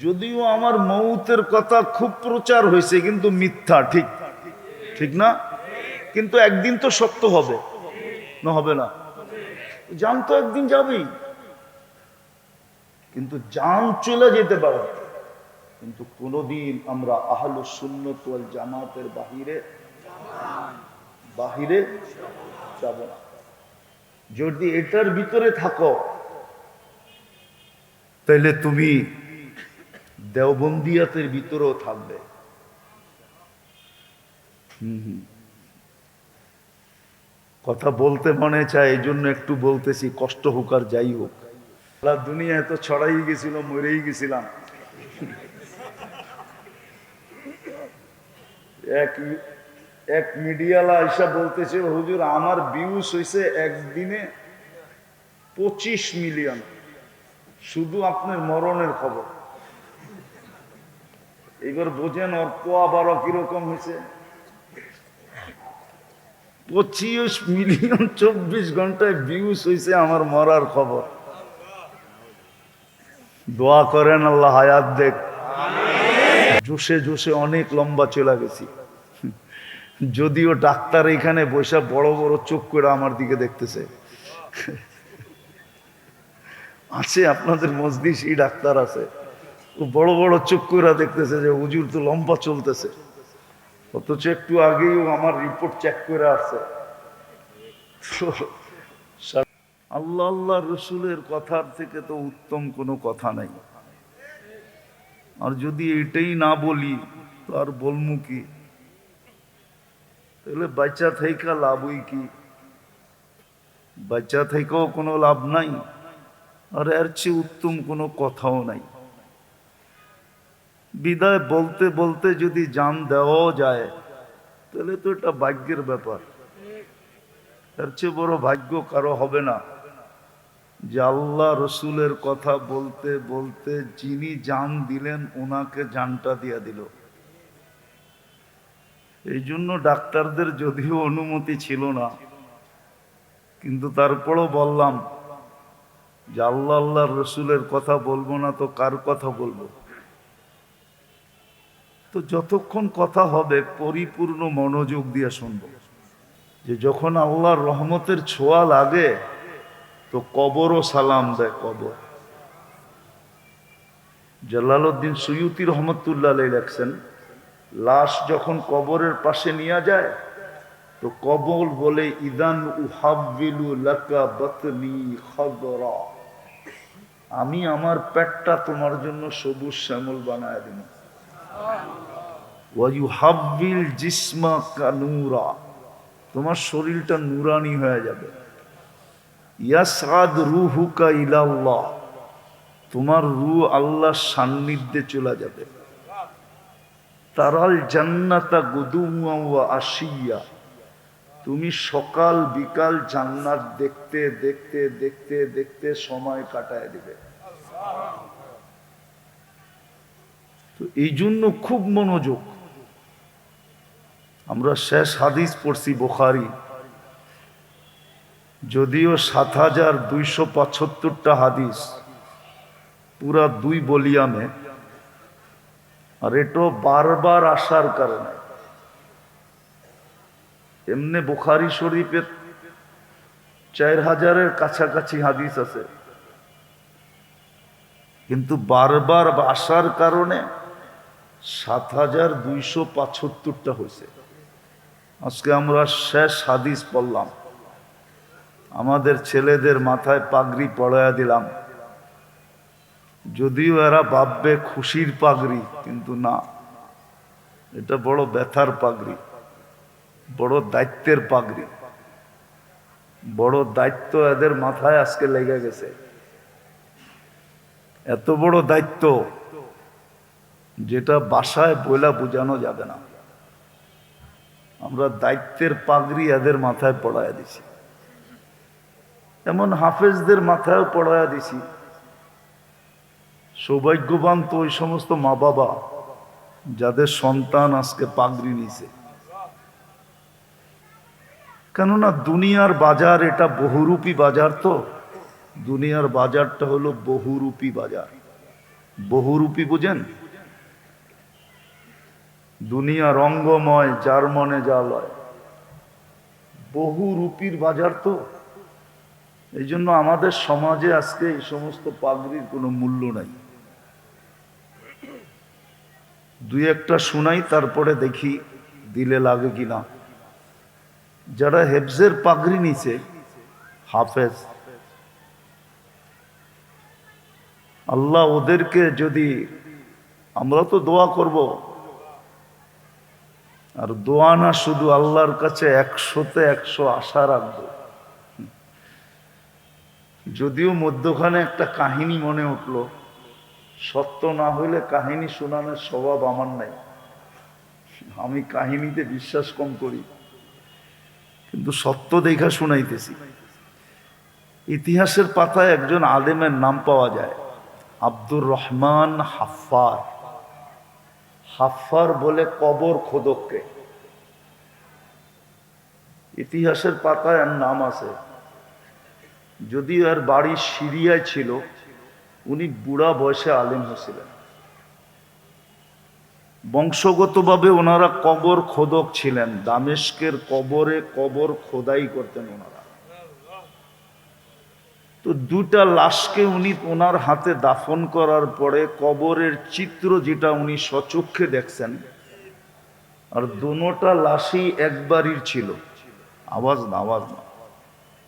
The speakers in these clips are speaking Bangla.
যদিও আমার মৌতের কথা খুব প্রচার হয়েছে, কিন্তু মিথ্যা। ঠিক ঠিক না? কিন্তু একদিন তো সত্য হবে, না হবে না? জান তো একদিন যাবেই, কিন্তু জান চলে যেতে পারে, কিন্তু কোনদিন আমরা আহলুস সুন্নাত ওয়াল জামাতের বাহিরে বাহিরে যাব না। যদি এটার ভিতরে থাকো তাহলে তুমি দেওবন্দিয়াতের ভিতরেও থাকবে। কথা বলতে মনে চায়, এই জন্য একটু বলতেছি, কষ্ট হোক আর যাই হোক। দুনিয়ায় তো ছড়াই গেছিল, মরেই গেছিলাম। এক এক মিডিয়ালা এসা বলতেছে, হুজুর আমার ভিউজ হয়েছে একদিনে 25 মিলিয়ন, শুধু আপনার মরণের খবর। এবার বোঝেন ওর পোয়া 12 কিরকম হয়েছে। 25 মিলিয়ন 24 ঘন্টায় ভিউজ হয়েছে আমার মরার খবর। দোয়া করেন আল্লাহ হায়াত দেখ। জোশে জোশে অনেক লম্বা চলে গেছি, যদিও ডাক্তার এখানে বসে বড় বড় চোখ করে আমার দিকে দেখতেছে। আছে আপনাদের মজলিসে ডাক্তার আছে, ও বড় বড় চোখ করে দেখতেছে যে হুজুর তো লম্বা চলতেছে, অথচ একটু আগেই ও আমার রিপোর্ট চেক করে আসছে। আল্লাহ আল্লাহ রসুলের কথার থেকে তো উত্তম কোনো কথা নাই। আর যদি এটাই না বলি তো আর বলমু কি? তাহলে বাচ্চা থেকে লাভই কি? বাচ্চা থেকেও কোনো লাভ নাই, আর এর চেয়ে উত্তম কোনো কথাও নাই। বিদায় বলতে বলতে যদি জান দেওয়াও যায় তাহলে তো এটা ভাগ্যের ব্যাপার। এর চেয়ে বড় ভাগ্য কারো হবে না যে আল্লাহ রসুলের কথা বলতে বলতে যিনি জান দিলেন ওনাকে জানটা দিয়া দিল। এই জন্য ডাক্তারদের যদিও অনুমতি ছিল না, কিন্তু তারপরও বললাম যে আল্লাহ আল্লাহ রসুলের কথা বলবো না তো কার কথা বলবো? তো যতক্ষণ কথা হবে পরিপূর্ণ মনোযোগ দিয়ে শুনবো। যে যখন আল্লাহর রহমতের ছোঁয়া লাগে তো কবরও সালাম দেয়। কবর, জালালউদ্দিন সুয়ুতি রহমতুল্লাহ আলাইহি লেখছেন, লাশ যখন কবরের পাশে নিয়ে যায় তো কবর বলে, ইদান উহাব্বিলু লাকা বাতনি খাদরা, আমি আমার পেটটা তোমার জন্য সবুজ শ্যামল বানায় দিন। ওয়া ইউহাব্বিল জিসমা কানুরা, তোমার শরীরটা নুরানি হয়ে যাবে। ইয়াসআদ রূহুকা ইলাল্লাহ, তোমার রূহ আল্লাহর সান্নিধ্যে চলে যাবে। তারাল জান্নাতা গুদুওয়া ওয়া আশিয়া, তুমি সকাল বিকাল জান্নাত দেখতে দেখতে দেখতে দেখতে সময় কাটায় দিবে। তো এই জন্য খুব মনোযোগ। আমরা শেষ হাদিস পড়ছি বুখারী, যদিও ৭,২৭৫টা হাদিস পুরা 2 ভলিউমে, আর এটাও বারবার আসার কারণে। এমনি বুখারী শরীফের ৪,০০০-এর কাছাকাছি হাদিস আছে, কিন্তু বারবার আসার কারণে ৭,২৭৫টা হয়েছে। আজকে আমরা শেষ হাদিস পড়লাম, আমাদের ছেলেদের মাথায় পাগড়ি পড়ায়া দিলাম। যদিও এরা ভাববে খুশির পাগড়ি, কিন্তু না, এটা বড় ব্যথার পাগড়ি, বড় দায়িত্বের পাগড়ি। বড় দায়িত্ব এদের মাথায় আজকে লেগে গেছে। এত বড় দায়িত্ব যেটা বাসায় বইলা বোঝানো যাবে না। আমরা দায়িত্বের পাগড়ি এদের মাথায় পড়ায়া দিছি, এমন হাফেজদের মাথায়ও পড়ায়া দিছি। সৌভাগ্যবান তো ওই সমস্ত মা বাবা যাদের সন্তান আজকে পাগড়ি নিছে। কেননা দুনিয়ার বাজার এটা বহুরূপী বাজার। তো দুনিয়ার বাজারটা হলো বহুরূপী বাজার। বহুরূপী বোঝেন? দুনিয়া রঙ্গময়, যার মনে যা লয়। বহুরূপীর বাজার তো। এই জন্য আমাদের সমাজে আজকে এই সমস্ত পাগড়ির কোনো মূল্য নাই। দুই একটা শুনাই, তারপরে দেখি দিলে লাগে কিনা। যারা হেফজের পাগড়ি নিছে, হাফেজ, আল্লাহ ওদেরকে যদি, আমরা তো দোয়া করব, আর দোয়া না শুধু, আল্লাহর কাছে 100-তে 100 আশা রাখবো। যদিও মধ্যখানে একটা কাহিনী মনে উঠলো, সত্য না হইলে কাহিনী শোনানোর স্বভাব আমার নাই, আমি কাহিনীতে বিশ্বাস কম করি, কিন্তু সত্য দেখা শুনাইতেছি। ইতিহাসের পাতায় একজন আলেমের নাম পাওয়া যায়, আব্দুর রহমান হাফফার। হাফফার বলে কবর খোদককে। ইতিহাসের পাতায় আর নাম আছে। যদিও আর বাড়ি সিরিয়ায় ছিল, উনি বুড়া বয়সে আলেম হয়েছিলেন। বংশগতভাবে ওনারা কবর খোদক ছিলেন। দামেস্কের কবরে কবর খোদাই করতেন ওনারা। তো দুটা লাশকে উনি ওনার হাতে দাফন করার পরে কবরের চিত্র যেটা উনি স্বচক্ষে দেখছেন, আর দুটা লাশই এক বাড়ির ছিল। আওয়াজ না, আওয়াজ না,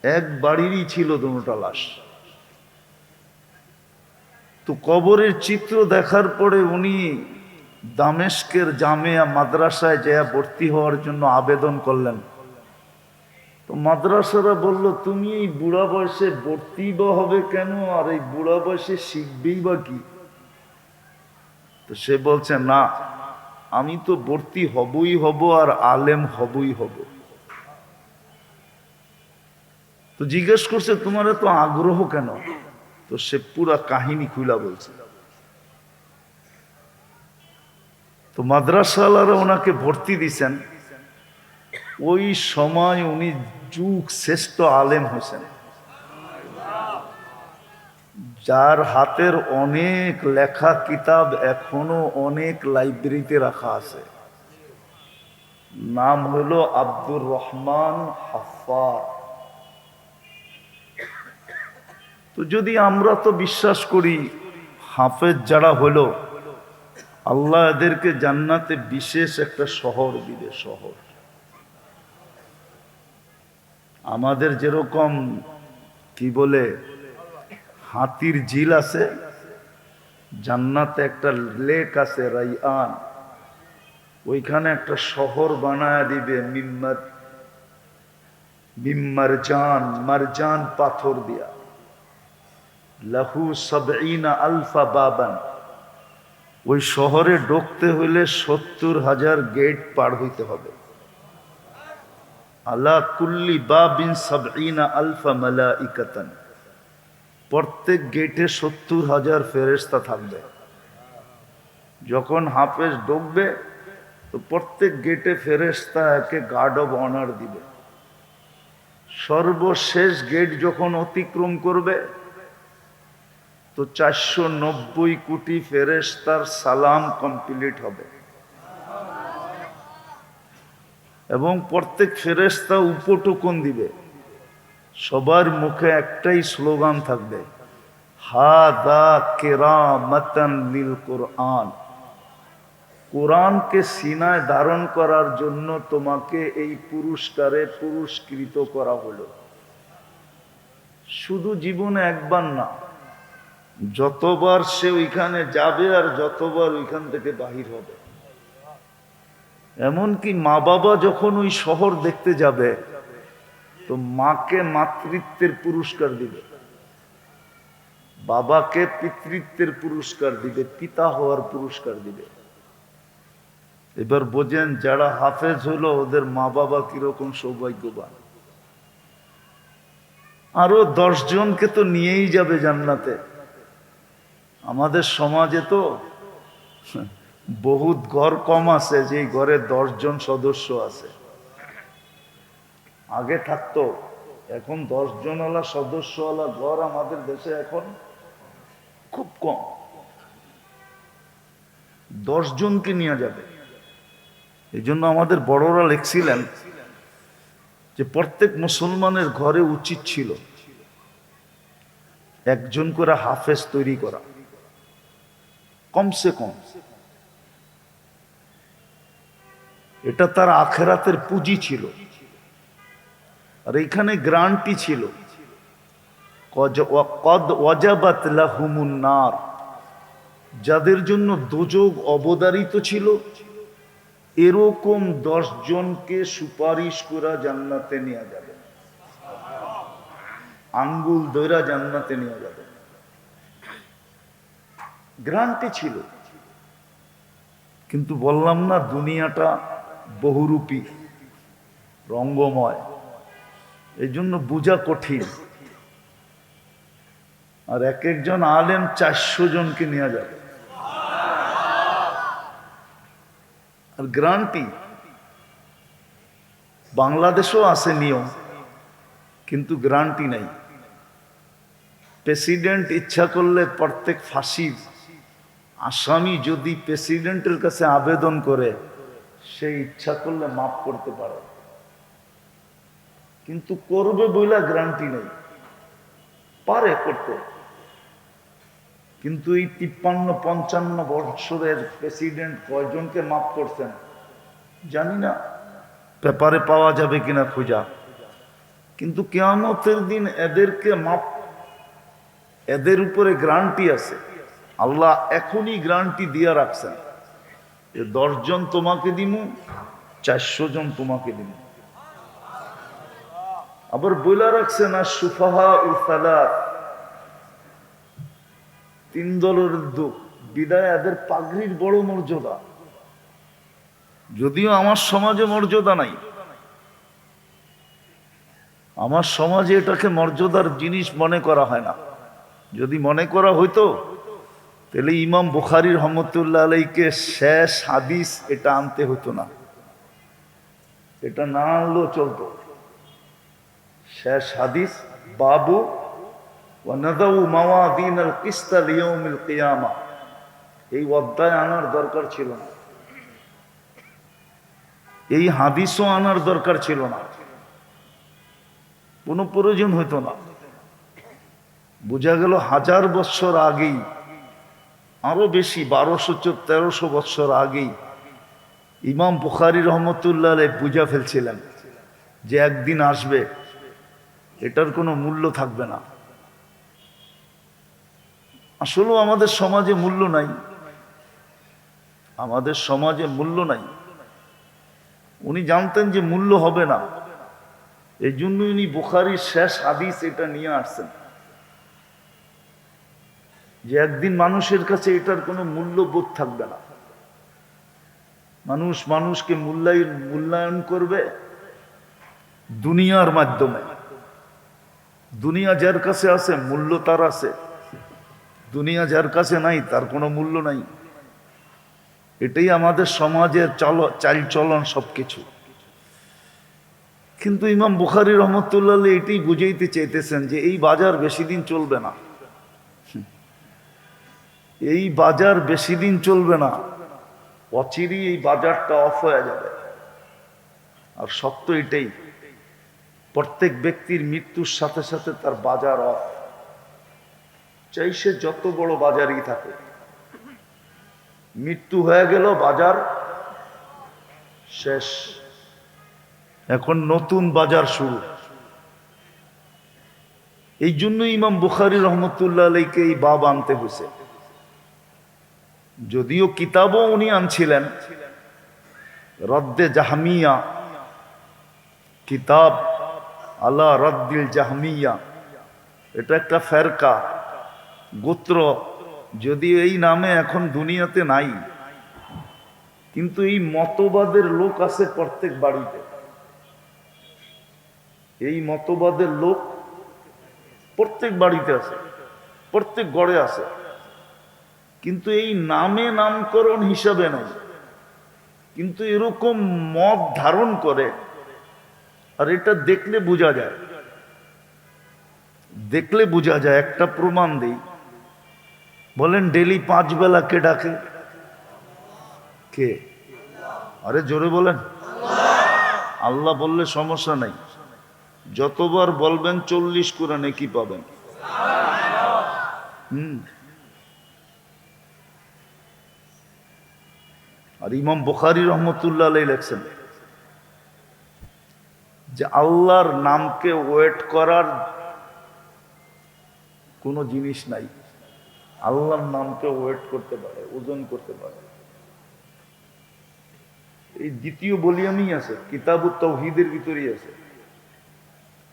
এক বাড়িরই ছিল দুটা লাশ। তো কবরের চিত্র দেখার পরে উনি দামেস্কের জামিয়া মাদ্রাসায় যেয়ে ভর্তি হওয়ার জন্য আবেদন করলেন। তো মাদ্রাসারা বলল, তুমি এই বুড়া বয়সে ভর্তি বা হবে কেন, আর এই বুড়া বয়সে শিখবেই বা কি? তো সে বলছে, না, আমি তো ভর্তি হবই হব, আর আলেম হবই হব। তো জিজ্ঞেস করছে, তোমার এত আগ্রহ কেন? তো সে পুরা কাহিনী খুলা বলছে। তো মাদ্রাসাওয়ালারা ওনাকে ভর্তি দিছেন। ওই সময় উনি যুগ শ্রেষ্ঠ আলেম হোসেন, যার হাতের অনেক লেখা কিতাব এখনো অনেক লাইব্রেরিতে রাখা আছে। নাম হলো আব্দুর রহমান হাফফার। তো যদি আমরা তো বিশ্বাস করি, হাফেজ যারা হলো, আল্লাহ এদেরকে জান্নাতে বিশেষ একটা শহর দিবে। শহর আমাদের যেরকম কি বলে হাতির ঝিল আছে, জান্নাতে একটা লেক আছে রাইয়ান, ওইখানে একটা শহর বানায় দিবে মিম্মারজান, মারজান পাথর দিয়া। লাহু ৭০,০০০ বাবান। ওই শহরে ঢুকতে হইলে ৭০,০০০ গেট পার হইতে হবে। আলা কুল্লি বাবিন ৭০,০০০ মালাইকাতান। প্রত্যেক গেটে ৭০,০০০ ফেরেশতা থাকবে। যখন হাফেজ ঢুকবে, তো প্রত্যেক গেটে ফেরেশতা একে গার্ড অব অনার দিবে। সর্বশেষ গেট যখন অতিক্রম করবে, তো ৪৯০ কোটি ফেরেশতার সালাম কমপ্লিট হবে, এবং প্রত্যেক ফেরেশতা উপটোকন দিবে। সবার মুখে একটাই স্লোগান থাকবে, হাদা কেরামাতান লিল কোরআন। কোরআনকে সিনায় ধারণ করার জন্য তোমাকে এই পুরস্কারে পুরস্কৃত করা হলো। শুধু জীবনে একবার না, যতবার সে ওইখানে যাবে আর যতবার ওইখান থেকে বাহির হবে। এমনকি মা বাবা যখন ওই শহর দেখতে যাবে, তো মাকে মাতৃত্বের পুরস্কার দিবে, বাবাকে পিতৃত্বের পুরস্কার দিবে, পিতা হওয়ার পুরস্কার দিবে। এবার বোঝেন, যারা হাফেজ হলো ওদের মা বাবা কিরকম সৌভাগ্যবান। আরো 10 জনকে তো নিয়েই যাবে জান্নাতে। আমাদের সমাজে তো বহুত ঘর কম আছে যে ঘরে 10 জন সদস্য আছে। আগে থাকতো, এখন 10 জনওয়ালা সদস্যওয়ালা ঘর আমাদের দেশে এখন খুব কম। 10 জনকে নিয়ে যাবে। এই জন্য আমাদের বড়রা লিখছিলেন যে প্রত্যেক মুসলমানের ঘরে উচিত ছিল একজন করে হাফেজ তৈরি করা, কমসে কম। এটা তার আখেরাতের পুঁজি ছিল। আর এখানে গ্রান্টি ছিল, কদ ওয়াজাবাত লাহুমুন নার, যাদের জন্য দোজখ অবধারিত ছিল, এরকম 10 জনকে সুপারিশ করা জান্নাতে নিয়ে যাবে, আঙ্গুল ধইরা জান্নাতে নিয়ে যাবে, গ্রান্টি ছিল। কিন্তু বললাম না, দুনিয়াটা বহুরূপী, রঙ্গময়, এই জন্য বোঝা কঠিন। আর এক একজন আলেম 400 জনকে নিয়ে যাবে, আর গ্রান্টি। বাংলাদেশও আছে নিয়ম, কিন্তু গ্রান্টি নাই। প্রেসিডেন্ট ইচ্ছা করলে প্রত্যেক ফাঁসির আসামি যদি প্রেসিডেন্টের কাছে আবেদন করে, সে ইচ্ছা করলে মাফ করতে পারে, কিন্তু করবে বইলা গ্যারান্টি নেই। পারে করতে, কিন্তু এই 53-55 বছরের প্রেসিডেন্ট কয়জনকে মাফ করছেন জানি না, পেপারে পাওয়া যাবে কিনা খোঁজা। কিন্তু কিয়ামতের দিন এদেরকে মাফ, এদের উপরে গ্যারান্টি আছে। আল্লাহ এখনই গ্যারান্টি দিয়ে রাখছেন যে 10 জন তোমাকে দিমু, 400 জন তোমাকে দিমু। আবার বইলা রাখছেন আর সুফাহা ও সালাত, 3 দলের বিদায় এদের পাগড়ির বড় মর্যাদা। যদিও আমার সমাজে মর্যাদা নাই, আমার সমাজে এটাকে মর্যাদার জিনিস মনে করা হয় না। যদি মনে করা হইতো তাহলে ইমাম বুখারী রহমতুল্লাহ আলাইকে শেষ হাদিস এটা আনতে হতো না, এটা না আনলেও চলতো। শেষ হাদিস বাবু ওয়ানাদাউ মাওয়াদিনাল কিসতা লিয়াউমিল কিয়ামা, এই অধ্যায় আনার দরকার ছিল না, এই হাদিসও আনার দরকার ছিল না, কোনো প্রয়োজন হইতো না। বোঝা গেল 1000 বছর আগেই, আরো বেশি 1200-1300 বছর আগেই ইমাম বুখারী রহমতুল্লাহ আলাইহি বুঝা ফেলছিলেন যে একদিন আসবে এটার কোনো মূল্য থাকবে না। আসলেও আমাদের সমাজে মূল্য নাই, আমাদের সমাজে মূল্য নাই। উনি জানতেন যে মূল্য হবে না, এই জন্য উনি বুখারীর শেষ হাদিস এটা নিয়ে আসছেন যে একদিন মানুষের কাছে এটার কোনো মূল্যবোধ থাকবে না। মানুষ মানুষকে মূল্যায়ন করবে দুনিয়ার মাধ্যমে। দুনিয়া যার কাছে আছে মূল্য তার আছে, দুনিয়া যার কাছে নাই তার কোনো মূল্য নাই। এটাই আমাদের সমাজের চালচলন সবকিছু। কিন্তু ইমাম বুখারী রহমতুল্লাহ এটাই বুঝাইতে চাইতেছেন যে এই বাজার বেশি দিন চলবে না, এই বাজার বেশি দিন চলবে না, অচিরেই এই বাজারটা অফ হয়ে যাবে। আর সত্য এটাই, প্রত্যেক ব্যক্তির মৃত্যুর সাথে সাথে তার বাজার অফ, চাই সে যত বড় বাজারই থাকে। মৃত্যু হয়ে গেল, বাজার শেষ, এখন নতুন বাজার শুরু। এই জন্য ইমাম বুখারী রহমতুল্লাহ আলাইহিকে এই বাব আনতে হয়েছে। যদিও কিতাবও উনি আনছিলেন, রদ্দে জাহমিয়া, কিতাব আলা রদ্দিল জাহমিয়া, এটা একটা ফেরকা গোত্র, যদিও এই নামে এখন দুনিয়াতে নাই, কিন্তু এই মতবাদের লোক আছে প্রত্যেক বাড়িতে, এই মতবাদের লোক প্রত্যেক বাড়িতে আছে, প্রত্যেক গড়ে আছে, কিন্তু এই নামে নামকরণ হিসাবে নাই। কিন্তু এরকম মত ধারণ করে, আর এটা দেখলে বোঝা যায়, দেখলে বোঝা যায়। একটা প্রমাণ দিই, বলেন ডেলি 5 বেলা কে ডাকে? কে? আরে জোরে বলেন। আল্লাহ বললে সমস্যা নাই, যতবার বলবেন 40 করে নেকি পাবেন। আর ইমাম বুখারী রহমতুল্লাহ আলাইহি লেখছেন যে আল্লাহর নামকে ওয়েট করার কোনো জিনিস নাই। আল্লাহর নামকে ওয়েট করতে পারে, ওজন করতে পারে। এই দ্বিতীয় ভলিউমেই আছে, কিতাবুত তাওহীদের ভিতরেই আছে।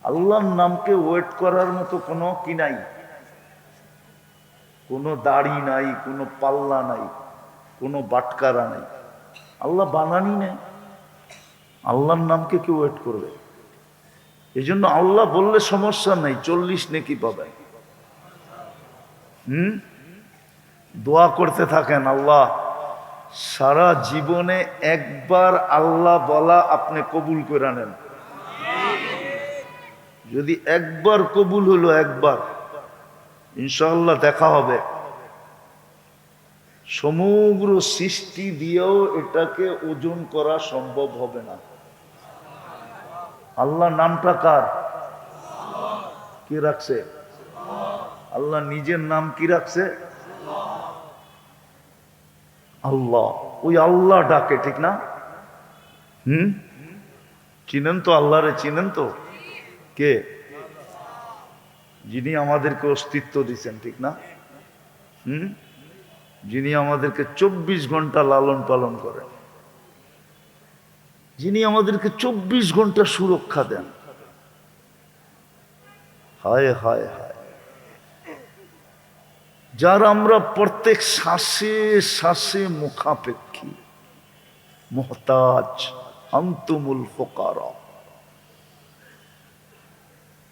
আল্লাহর নামকে ওয়েট করার মতো কোনো কি নাই, কোনো দাড়ি নাই, কোনো পাল্লা নাই, কোনো বাটকারা নাই। আল্লাহ বানানি নেই, আল্লাহর নামকে কেউ ওয়েট করবে? এই জন্য আল্লাহ বললে সমস্যা নাই, 40 নেকি পাবে। দোয়া করতে থাকেন, আল্লাহ সারা জীবনে একবার আল্লাহ বলা আপনি কবুল করে নেন। যদি একবার কবুল হলো, একবার, ইনশাআল্লাহ দেখা হবে। সমগ্র সৃষ্টি দিয়েও এটাকে ওজন করা সম্ভব হবে না। আল্লাহ নামটা কার? কে রাখছে? আল্লাহ নিজের নাম কি রাখছে? আল্লাহ। ওই আল্লাহ ডাকে, ঠিক না? চিনেন তো আল্লাহরে? চিনেন তো? কে? যিনি আমাদেরকে অস্তিত্ব দিচ্ছেন, ঠিক না? যিনি আমাদেরকে 24 ঘন্টা লালন পালন করেন, যিনি আমাদেরকে 24 ঘন্টা সুরক্ষা দেন। হায় হায় হায়, যার আমরা প্রত্যেক শ্বাসে শ্বাসে মুখাপেক্ষী, মুহতাজ, আনতুমুল ফুকারা।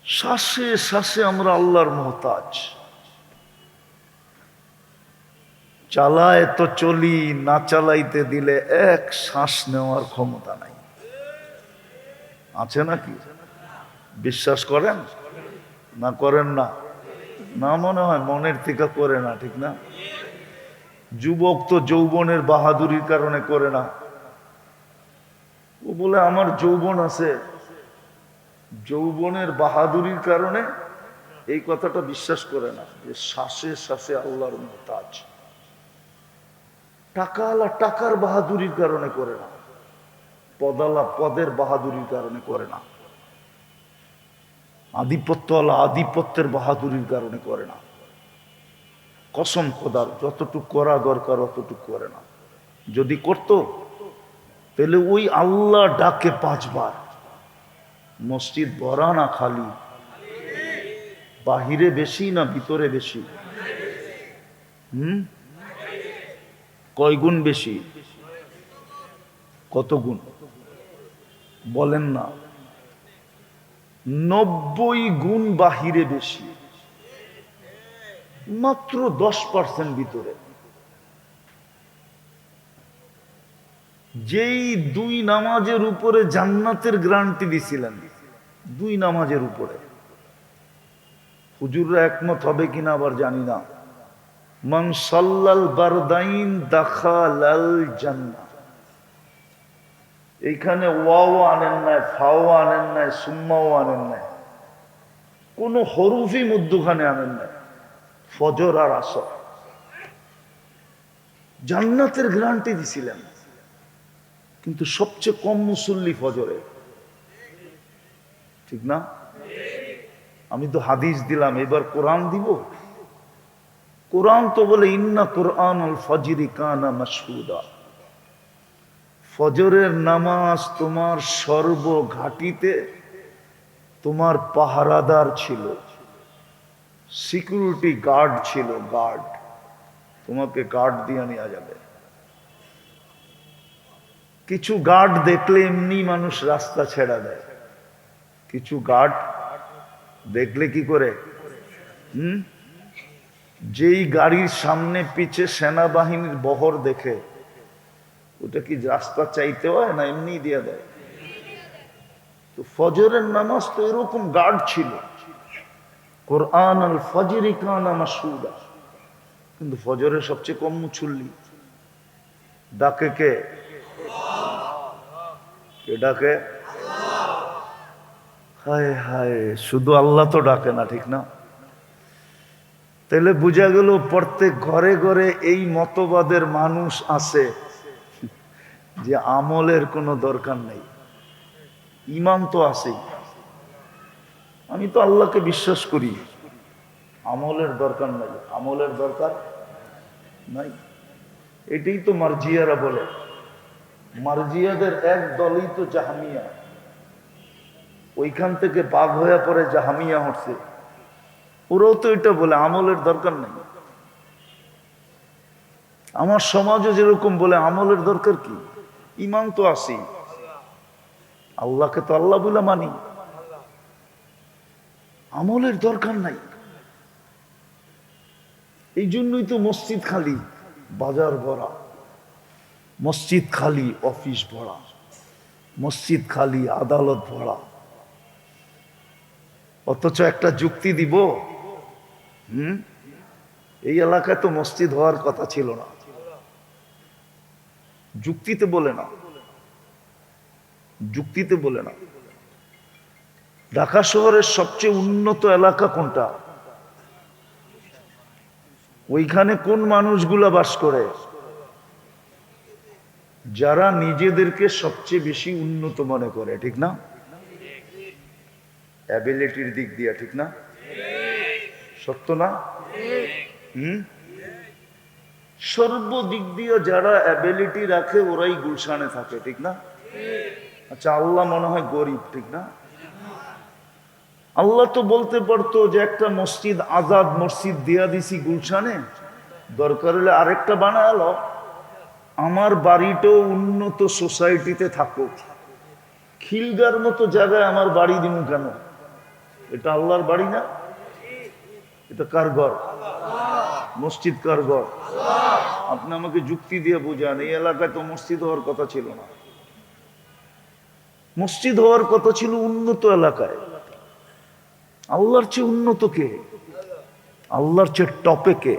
শ্বাসে শ্বাসে আমরা আল্লাহর মুহতাজ। চালায় তো চলি, না চালাইতে দিলে এক শ্বাস নেওয়ার ক্ষমতা নাই। আছে নাকি? বিশ্বাস করেন না করেন না? না, মনে হয় মনের থেকে করে না, ঠিক না? যুবক তো যৌবনের বাহাদুরির কারণে করে না। ও বলে আমার যৌবন আছে, যৌবনের বাহাদুরির কারণে এই কথাটা বিশ্বাস করে না যে শ্বাসে শ্বাসে আল্লাহর মুহতাজ। টাকাওয়ালা টাকার বাহাদুরির কারণে করে না, পদালা পদের বাহাদুরির কারণে করে না, আধিপত্যওয়ালা আধিপত্যের বাহাদুরির কারণে করে না। কসম খোদার, যতটুকু করা দরকার অতটুকু করে না। যদি করত তাহলে ওই আল্লাহ ডাকে 5 বার, মসজিদ ভরা না খালি? বাহিরে বেশি না ভিতরে বেশি? কয় গুণ বেশি? কত গুণ বলেন না? 90 গুণ বাহিরে বেশি, মাত্র 10% ভিতরে। যেই 2 নামাজের উপরে জান্নাতের গ্যারান্টি দিছিলেন, 2 নামাজের উপরে, হুজুররা একমত হবে কিনা আবার জানি না। মান সাল্লাল বারদাইন দাখালাল জান্নাহ। এইখানে ওয়াও আনেন নাই, ফাও আনেন নাই, সুম্মাও আনেন নাই, কোনো হরফই মধ্যখানে আনেন নাই। ফজর আর আসর জান্নাতের গ্যারান্টি দিছিলেন, কিন্তু সবচেয়ে কম মুসল্লি ফজরে, ঠিক না? আমি তো হাদিস দিলাম, এবার কোরআন দিব। কোরআন তো বলে ইন্না কুরআনুল ফজরি কানা মাশহুদা। ফজরের নামাজ তোমার সর্বঘাটিতে তোমার পাহারাদার ছিল, সিকিউরিটি গার্ড ছিল, গার্ড। তোমাকে গার্ড দিয়ে নেওয়া যাবে। কিছু গার্ড দেখলে এমনি মানুষ রাস্তা ছেড়া দেয়, কিছু গার্ড দেখলে কি করে? যেই গাড়ির সামনে পিছে সেনাবাহিনীর বহর দেখে, ওটা কি রাস্তা চাইতে হয় না এমনি দিয়ে দেয়? তো ফজরের নামাজ তো এরকম গার্ড ছিল, কোরআন আল ফজরি কানা মাশহুদা। কিন্তু ফজরের সবচেয়ে কম মুসল্লি, ডাকে কে? কে ডাকে? হায় হায়, শুধু আল্লাহ তো ডাকে না, ঠিক না? তাহলে বোঝা গেল প্রত্যেক ঘরে ঘরে এই মতবাদের মানুষ আছে যে আমলের কোনো দরকার নেই, ইমান তো আছেই। আমি তো আল্লাহকে বিশ্বাস করি, আমলের দরকার নাই, আমলের দরকার নাই। এটাই তো মার্জিয়ারা বলে। মার্জিয়াদের এক দলই তো জাহামিয়া, ওইখান থেকে বাঘ হয়ে পরে জাহামিয়া হচ্ছে। ওরাও তো এটা বলে আমলের দরকার নেই। আমার সমাজও যেরকম বলে আমলের দরকার কি, ইমান তো আছেই, আল্লাহকে তো আল্লাহ বলে মানি, আমলের দরকার নাই। এই জন্যই তো মসজিদ খালি, বাজার ভরা, মসজিদ খালি, অফিস ভরা, মসজিদ খালি, আদালত ভরা। অথচ একটা যুক্তি দিব, এই এলাকায় তো মসজিদ হওয়ার কথা ছিল না, যুক্তিতে বলে না, যুক্তিতে বলে না। ঢাকা শহরের সবচেয়ে উন্নত এলাকা কোনটা? ওইখানে কোন মানুষগুলা বাস করে? যারা নিজেদেরকে সবচেয়ে বেশি উন্নত মনে করে, ঠিক না? অ্যাবিলিটির দিক দিয়ে, ঠিক না? সত্য না? সর্বদিক দিয়ে যারা অ্যাবিলিটি রাখে ওরাই গুলশানে থাকে, ঠিক না? আচ্ছা, আল্লাহ মনে হয় গরিব, ঠিক না? আল্লাহ তো বলতে পারতো যে একটা মসজিদ, আজাদ মসজিদ দিয়া দিছি গুলশানে, দরকার হলে আরেকটা বানালো, আমার বাড়িটাও উন্নত সোসাইটিতে থাকুক, খিলগার মতো জায়গায় আমার বাড়ি দিব কেন? এটা আল্লাহর বাড়ি না? এটা কার ঘর? মসজিদ কার ঘর? আপনি আমাকে যুক্তি দিয়ে বুঝান। এই এলাকায় তো মসজিদ হওয়ার কথা ছিল না, মসজিদ হওয়ার কথা ছিল উন্নত এলাকায়। আল্লাহর চেয়ে উন্নত কে? আল্লাহর চেয়ে টপে কে?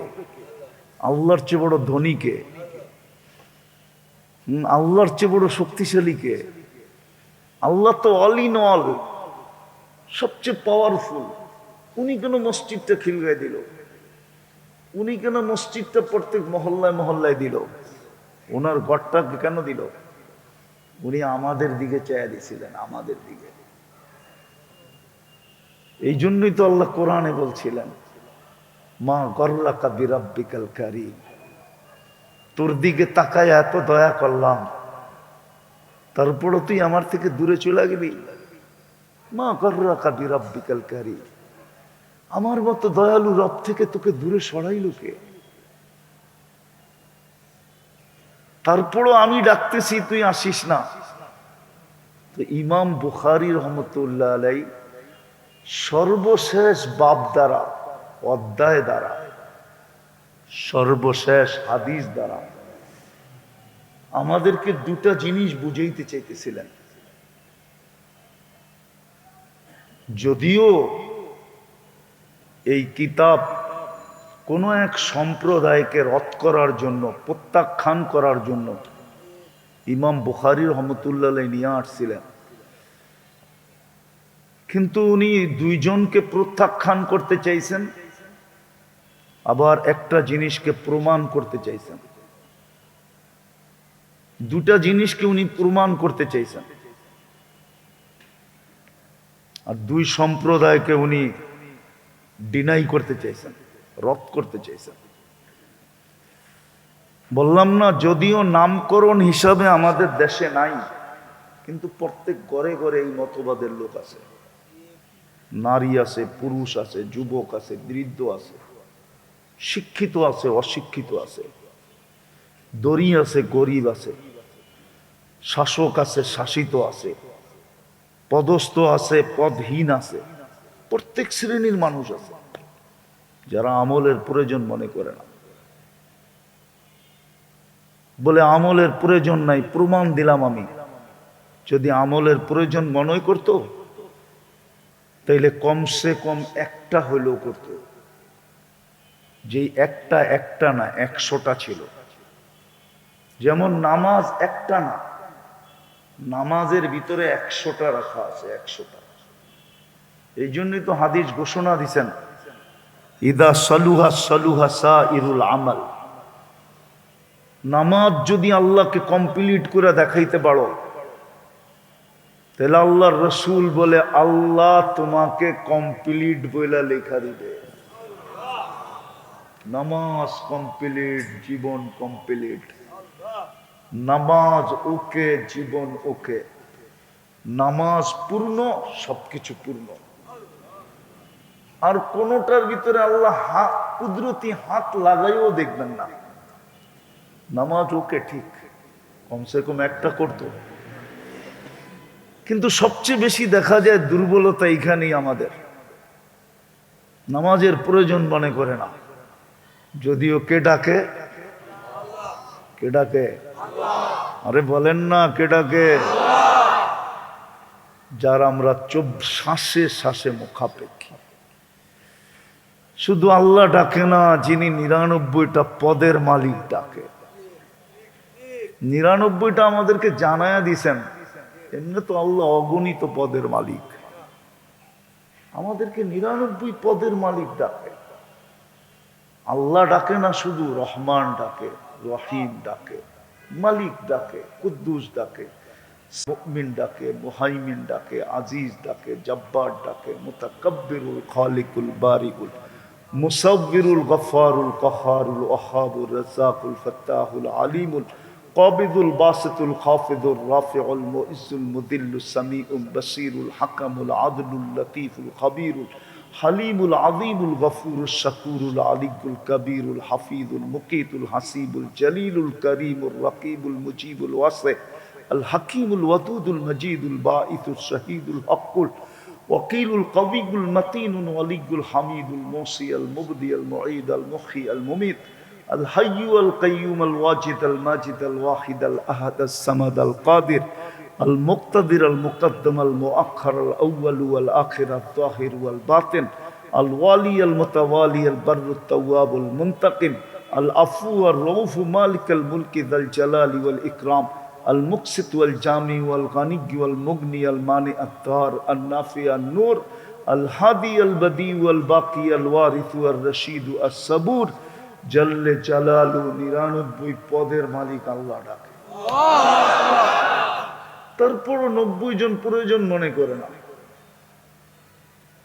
আল্লাহর চেয়ে বড় ধনী কে? আল্লাহর চেয়ে বড় শক্তিশালী কে? আল্লাহ তো অল ইন অল, সবচেয়ে পাওয়ারফুল। উনি কেন মসজিদটা খিলগায় দিল? উনি কেন মসজিদটা প্রত্যেক মহল্লায় মহল্লায় দিল? ওনার ঘরটাকে কেন দিল? উনি আমাদের দিকে চেয়ে দিয়েছিলেন, আমাদের দিকে। এই জন্যই তো আল্লাহ কোরআনে বলছিলেন, মা গররাকা বিরাব্বিকাল কারীম, তোর দিকে তাকায় এত দয়া করলাম, তারপরও তুই আমার থেকে দূরে চলে গেলি। মা গররাকা বিরাব্বিকাল কারীম, আমার মতো দয়ালু রব থেকে তোকে দূরে সরাইল কে? তারপরও আমি ডাকতেছি, তুই আসিস না। তো ইমাম বুখারী রহমতুল্লাহ আলাই সর্বশেষ বাব দ্বারা, অধ্যায় দ্বারা, সর্বশেষ হাদিস দ্বারা আমাদেরকে দুটা জিনিস বুঝাইতে চাইতেছিলেন। যদিও এই কিতাব কোনো এক সম্প্রদায়কে রদ করার জন্য, প্রত্যাখ্যান করার জন্য ইমাম বুখারী রহমতুল্লাহ আলাইহি নিয়ে আসছিলেন, কিন্তু উনি দুইজনকে প্রত্যাখ্যান করতে চাইছেন, আবার একটা জিনিসকে প্রমাণ করতে চাইছেন। দুটা জিনিসকে উনি প্রমাণ করতে চাইছেন, আর দুই সম্প্রদায়কে উনি ডিনাই করতে চাইছেন, রদ করতে চাইছেন। বললাম না, যদিও নামকরণ হিসাবে আমাদের দেশে নাই, কিন্তু প্রত্যেক ঘরে ঘরে এই মতবাদের লোক আছে। নারী আছে, পুরুষ আছে, যুবক আছে, বৃদ্ধ আছে, শিক্ষিত আছে, অশিক্ষিত আছে, ধনী আছে, গরিব আছে, শাসক আছে, শাসিত আছে, পদস্থ আছে, পদহীন আছে, প্রত্যেক শ্রেণীর মানুষ আছে যারা আমলের প্রয়োজন মনে করে না। বলে আমলের প্রয়োজন নাই, প্রমাণ দিলাম আমি। যদি আমলের প্রয়োজন মনে করতো তাইলে কমসে কম একটা হইলেও করতো, যেই একটা না 100টা ছিল। যেমন নামাজ একটা না, নামাজের ভিতরে 100টা রাখা আছে, 100টা। এই জন্যই তো হাদিস ঘোষণা দিছেন, ইদা সালুহা সালুহা সাইরুল আমাল। নামাজ যদি আল্লাহকে কমপ্লিট করে দেখাইতে পারো, তাহলে আল্লাহর রসুল বলে আল্লাহ তোমাকে কমপ্লিট বইলা লেখা দিবে। নামাজ কমপ্লিট, জীবন কমপ্লিট। নামাজ ওকে, জীবন ওকে। নামাজ পূর্ণ, সবকিছু পূর্ণ। আর কোনটার ভিতরে আল্লাহ কুদরতি হাত লাগাইও দেখবেন না। নামাজ ওকে ঠিক, কমসে কম একটা করতো। কিন্তু সবচেয়ে বেশি দেখা যায় দুর্বলতা এইখানেই আমাদের, নামাজের প্রয়োজন মনে করে না। যদিও কে ডাকে? কে ডাকে? আরে বলেন না, কে ডাকে? যার আমরা শ্বাসে শ্বাসে মুখাপেক্ষী। শুধু আল্লাহ ডাকে না, যিনি 99টা পদের মালিক ডাকে। 99টা আমাদেরকে জানায়া দিছেন। এমনি তো আল্লাহ অগণিত পদের মালিক, আমাদেরকে 99 পদের মালিক ডাকে। আল্লাহ ডাকে না, শুধু রহমান ডাকে, রহিম ডাকে, মালিক ডাকে, কুদ্দুস ডাকে, মুমিন ডাকে, মুহাইমিন ডাকে, আজিজ ডাকে, জব্বার ডাকে, মুতাকাব্বিরুল খালিকুল বারিউল মুসাব্বিরুল গফফারুল কাহ্হারুল ওয়াহ্হাবুর রাজ্জাকুল ফাত্তাহুল আলিমুল কাবিদুল বাসিতুল খাফিদুর রাফিউল মুইজ্জুল মুদিল্লুস সামিউল বাসীরুল হাকামুল আদলুল লতীফুল খাবীরুল হালিমুল আযীমুল গফুরুশ শাকুরুল আলিয়ুল কবীরুল হাফিজুল মুকীতুল হাসিবুল জলিলুল করিমুর রকিবুল মুজিবুল ওয়াসি আল হাকিমুল ওয়াদুদুল মজিদুল বাঈসুশ শাহীদুল হকুল ওয়াকিলুল কবিয়ুল মতিনুল ওয়ালিয়ুল হামিদুল মুসি আল মুবদি আল মুঈদ আল মুহয়ি আল মুমীত আল হাইয়্যু আল কাইয়্যুম আল ওয়াজিদ আল মাজিদ আল ওয়াহিদ আল আহাদ আস সামাদ আল কাদির المقتدر المقدم المؤخر الأول والآخر الظاهر والباطن الوالي المتوالي البر التواب المنتقم العفو الرؤوف مالك الملك ذا الجلال والإكرام المقسط والجامع والغني والمغني المانع الدار النافع النور الهادي البديع والباقي الوارث والرشيد الصبور جل جلاله 99 পদের মালিক আল্লাহ ডাকে। তারপরও 90 জন প্রয়োজন মনে করে না।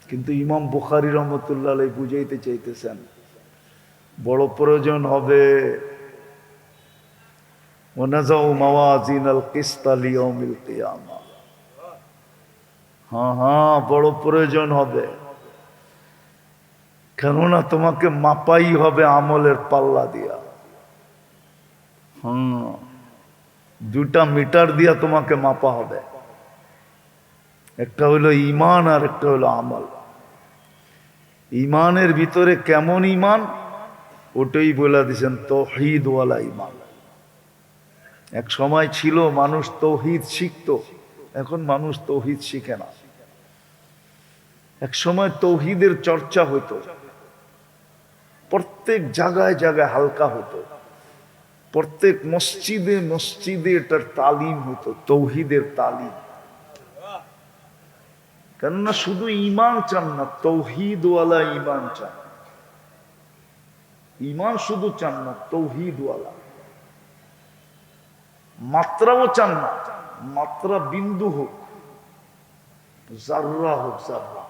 কিন্তু ইমাম বুখারী রহমতুল্লাহ আলাইহি বুঝাইতে চাইতেছেন, বড় প্রয়োজন হবে ওয়ানাযাউ মাওয়াজিনাল কিসতা লিয়াউমিল কিয়ামা। হ্যাঁ, বড় প্রয়োজন হবে, কেননা তোমাকে মাপাই হবে আমলের পাল্লা দিয়া। দুটা মিটার দিয়া তোমাকে মাপা হবে, একটা হলো ঈমান আর একটা হলো আমল। ঈমানের ভিতরে কেমন ঈমান, ওটাই বলে দিয়েছেন তাওহীদ ওয়ালা ঈমান। এক সময় ছিল মানুষ তাওহীদ শিখতো, এখন মানুষ তাওহীদ শিখে না। এক সময় তাওহীদের চর্চা হতো, প্রত্যেক জায়গায় জায়গায় হালকা হতো, প্রত্যেক মসজিদে মসজিদে এটার তালিম হতো, তাওহীদের তালিম। কেননা শুধু ঈমান চান না, তাওহীদ ওয়ালা ঈমান চান। ঈমান শুধু চান না, তাওহীদ ওয়ালা। মাত্রাও চান না, মাত্রা বিন্দু হোক, জাররা হোক, জাররা।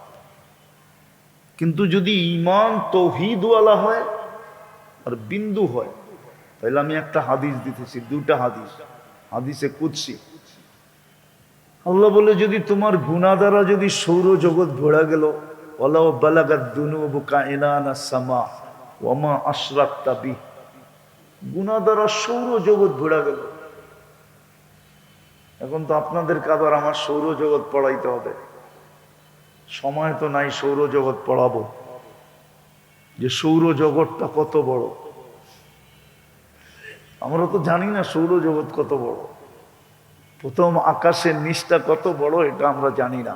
কিন্তু যদি ঈমান তাওহীদ ওয়ালা হয় আর বিন্দু হয়, তাহলে আমি একটা হাদিস দিতেছি, দুটা হাদিস, হাদিসে কুদসি। আল্লাহ বলে, যদি তোমার গুনাহ দ্বারা যদি সৌরজগৎ ভরা গেল, ওয়ালাউ বালাগাত দুনুবুকা ইনানা সামা ওয়া মা আশরাকতা বি, গুনাহ দ্বারা সৌরজগৎ ভরা গেল। এখন তো আপনাদেরকে আবার আমার সৌরজগৎ পড়াইতে হবে, সময় তো নাই সৌরজগৎ পড়াবো, যে সৌরজগৎটা কত বড়। আমরা তো জানি না সৌরজগৎ কত বড়, প্রথম আকাশের নিচটা কত বড় এটা আমরা জানি না।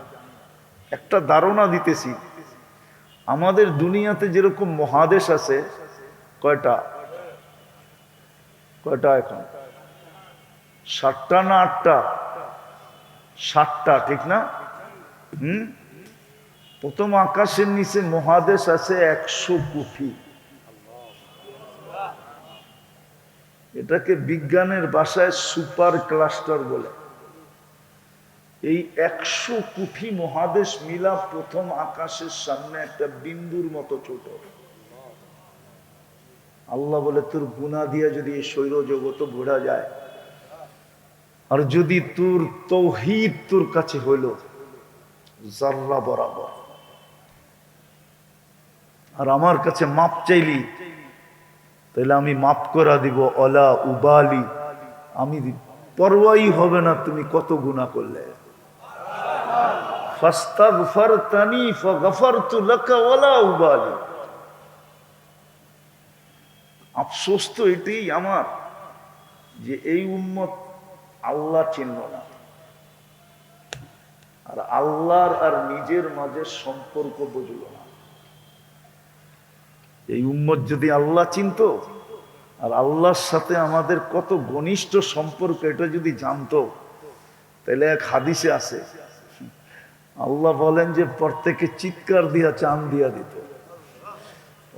একটা ধারণা দিতেছি, আমাদের দুনিয়াতে যেরকম মহাদেশ আছে, কয়টা কয়টা এখন 7টা না 8টা? 7টা, ঠিক না? প্রথম আকাশের নিচে মহাদেশ আছে 100 কোটি। এটাকে বিজ্ঞানের ভাষায় সুপার ক্লাস্টার বলে। এই 100 কোটি মহাদেশ মিলা প্রথম আকাশের সামনে একটা বিন্দুর মতো ছোট। আল্লাহ বলে তোর গুনাহ দিয়া যদি এই সৌরজগৎ বোঝা যায়, আর যদি তোর তৌহিদ তোর কাছে হইল জাররা বরাবর, আর আমার কাছে মাপ চাইলি, তাহলে আমি মাপ করা দিব। অলা উবালি, আমি পরোয়াই হবে না তুমি কত গুনাহ করলে। ফাস্তাগফারতানি ফাগফারতু লাকা ওয়ালা উবালি। আফসোস তো এটাই আমার, যে এই উম্মত আল্লাহ চিনল না, আর আল্লাহর আর নিজের মাঝে সম্পর্ক বুঝল না। এই উম্মত যদি আল্লাহ চিনতো, আর আল্লাহর সাথে আমাদের কত ঘনিষ্ঠ সম্পর্ক এটা যদি জানতো, তাহলে এক হাদিসে আছে, আল্লাহ বলেন যে প্রত্যেকে চিৎকার দিয়া চান দিয়া দিত।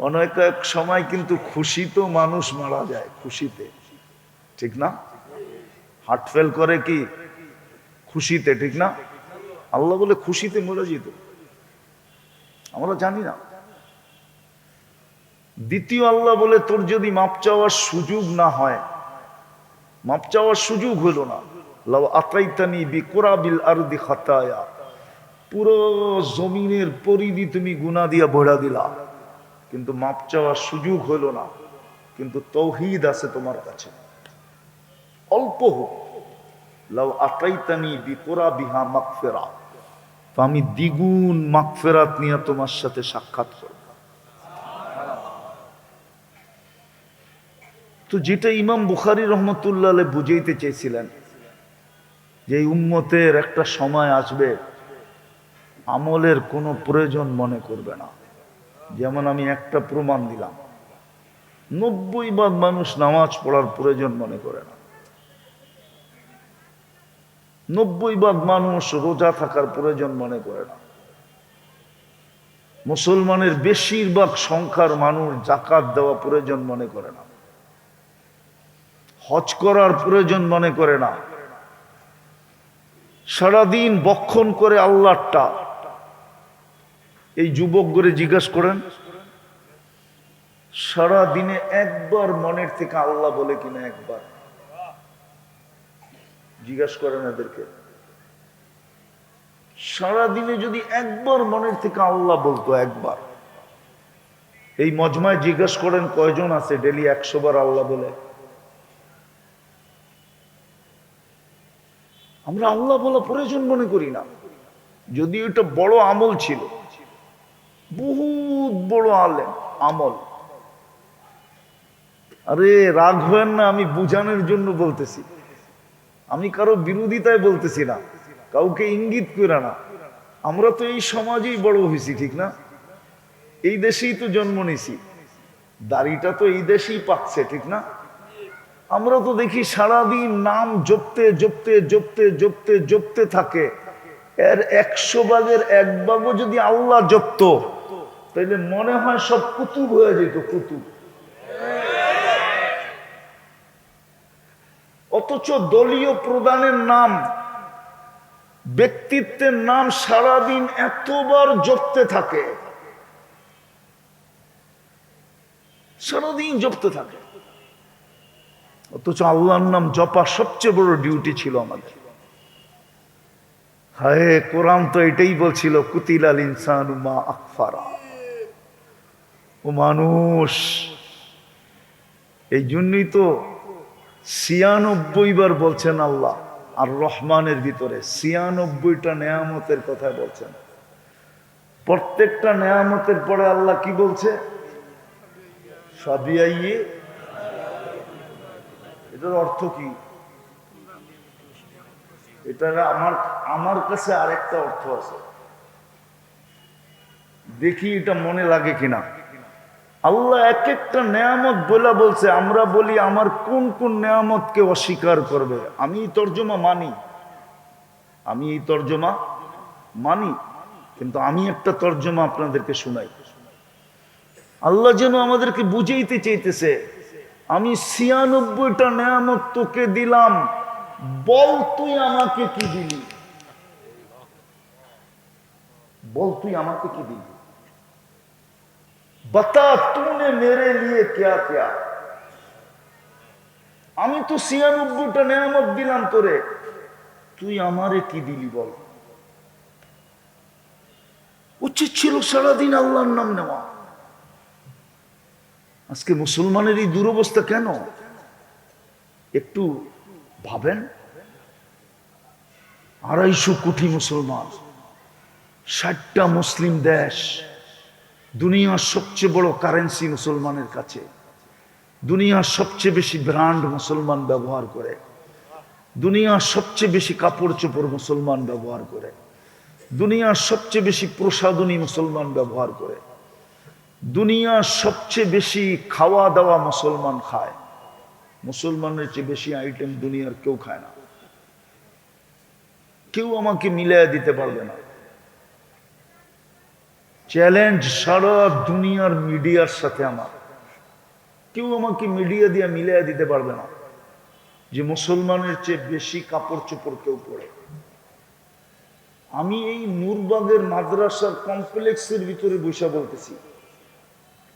অনেক এক সময় কিন্তু খুশিতে মানুষ মারা যায়, খুশিতে, ঠিক না? হার্ট ফেল করে কি খুশিতে, ঠিক না? আল্লাহ বলে খুশিতে মরে যেত, আমরা জানি না। দ্বিতীয় আল্লাহ বলে তোর যদি মাপ চাওয়ার সুযোগ না হয়, মাপ চাওয়ার সুযোগ হলো না, লাউ আতাইতানি বিকুরাবিল আরদি খাতায়া, পুরো জমিনের পরিধি তুমি গুনাহ দিয়া ভরা দিলা, কিন্তু মাপ চাওয়ার সুযোগ হলো না। কিন্তু তৌহিদ আছে তোমার কাছে, অল্প হোক, লাউ আতাইতানি বিকুরাবিহা মাগফিরা, তো আমি দ্বিগুণ মাগফিরাত নিয়ে তোমার সাথে সাক্ষাৎ করব। তো যেটা ইমাম বুখারী রহমতুল্লাহ আলাইহি বুঝাইতে চেয়েছিলেন, যে এই উম্মতের একটা সময় আসবে আমলের কোনো প্রয়োজন মনে করবে না। যেমন আমি একটা প্রমাণ দিলাম, 90% মানুষ নামাজ পড়ার প্রয়োজন মনে করে না, 90% মানুষ রোজা থাকার প্রয়োজন মনে করে না, মুসলমানের বেশিরভাগ সংখ্যার মানুষ যাকাত দেওয়া প্রয়োজন মনে করে না, হজ করার প্রয়োজন মনে করে না, সারাদিন বক্ষণ করে আল্লাহটা। এই যুবক করে জিজ্ঞাসা করেন, সারা দিনে একবার মনের থেকে আল্লাহ বলে কিনা? একবার জিজ্ঞাসা করেন এদেরকে, সারা দিনে যদি একবার মনের থেকে আল্লাহ বলতো, একবার। এই মজমায় জিজ্ঞাসা করেন কয়জন আছে ডেলি 100 বার আল্লাহ বলে? আমরা আল্লাহ বলা প্রয়োজন মনে করি না, যদি এটা বড় আমল ছিল, বহুত বড় আমল। আরে রাগ হয়েন না, আমি বুঝানোর জন্য বলতেছি, আমি কারো বিরোধিতায় বলতেছি না, কাউকে ইঙ্গিত করে না। আমরা তো এই সমাজেই বড় হয়েছি, ঠিক না? এই দেশেই তো জন্ম নিছি, দাড়িটা তো এই দেশেই পাচ্ছে, ঠিক না? আমরা তো দেখি সারাদিন নাম জপতে জপতে জপতে জপতে জপতে থাকে, এর 100 ভাগের 1 ভাগও যদি আল্লাহ জপত, তাহলে মনে হয় সব কুতুব হয়ে যেত, কুতুব। অথচ দলীয় প্রধানের নাম, ব্যক্তিত্বের নাম সারাদিন এতবার জপতে থাকে, সারাদিন জপতে থাকে, অথচ আল্লাহর নাম জপা সবচেয়ে বড় ডিউটি ছিল আমাদের। হায়, কোরআন তো এটাই বলছিল, কুতিলাল ইনসানু মা আকফারা। ও মানুষ, এই জন্যই তো 96 বার বলছেন আল্লাহ আর রহমানের ভিতরে, 96টা নেয়ামতের কথা বলছেন। প্রত্যেকটা নেয়ামতের পরে আল্লাহ কি বলছে? সাবিয়াইয়ে। এটার অর্থ কি? এটা আমার কাছে আরেকটা অর্থ আছে, দেখি এটা মনে লাগে কিনা। আল্লাহ এক একটা নেয়ামত বলে বলছে, আমরা বলি আমার কোন কোন নেয়ামতকে অস্বীকার করবে। আমি এই তর্জমা মানি, কিন্তু আমি একটা তর্জমা আপনাদেরকে শুনাই। আল্লাহ যেন আমাদেরকে বুঝাইতে চাইতেছে, আমি ৯৬টা নেয়ামত তোকে দিলাম, বল তুই আমাকে কি দিলি, बता तूने मेरे लिए क्या क्या। আমি তো ৯৬টা নেয়ামত দিলাম তোরে, তুই আমারে কি দিলি বল। উচিত ছিল সারাদিন আল্লাহর নাম নেওয়া। আজকে মুসলমানের এই দুরবস্থা কেন একটু ভাবেন। ২৫০ কোটি মুসলমান, ৬০টা মুসলিম দেশ, দুনিয়ার সবচেয়ে বড় কারেন্সি মুসলমানের কাছে, দুনিয়ার সবচেয়ে বেশি ব্র্যান্ড মুসলমান ব্যবহার করে, দুনিয়ার সবচেয়ে বেশি কাপড় চোপড় মুসলমান ব্যবহার করে, দুনিয়ার সবচেয়ে বেশি প্রসাধনী মুসলমান ব্যবহার করে, দুনিয়ার সবচেয়ে বেশি খাওয়া দাওয়া মুসলমান খায়। মুসলমানের চেয়ে বেশি আইটেম দুনিয়ার কেউ খায় না। কেউ আমাকে মিলাইয়া দিতে পারবে না। চ্যালেঞ্জ সারা দুনিয়ার মিডিয়ার সাথে আমার, কেউ আমাকে মিডিয়া দিয়ে মিলাইয়া দিতে পারবে না যে মুসলমানের চেয়ে বেশি কাপড় চোপড় কেউ পরে। আমি এই নূরবাগের মাদ্রাসার কমপ্লেক্সের ভিতরে বসে বলতেছি,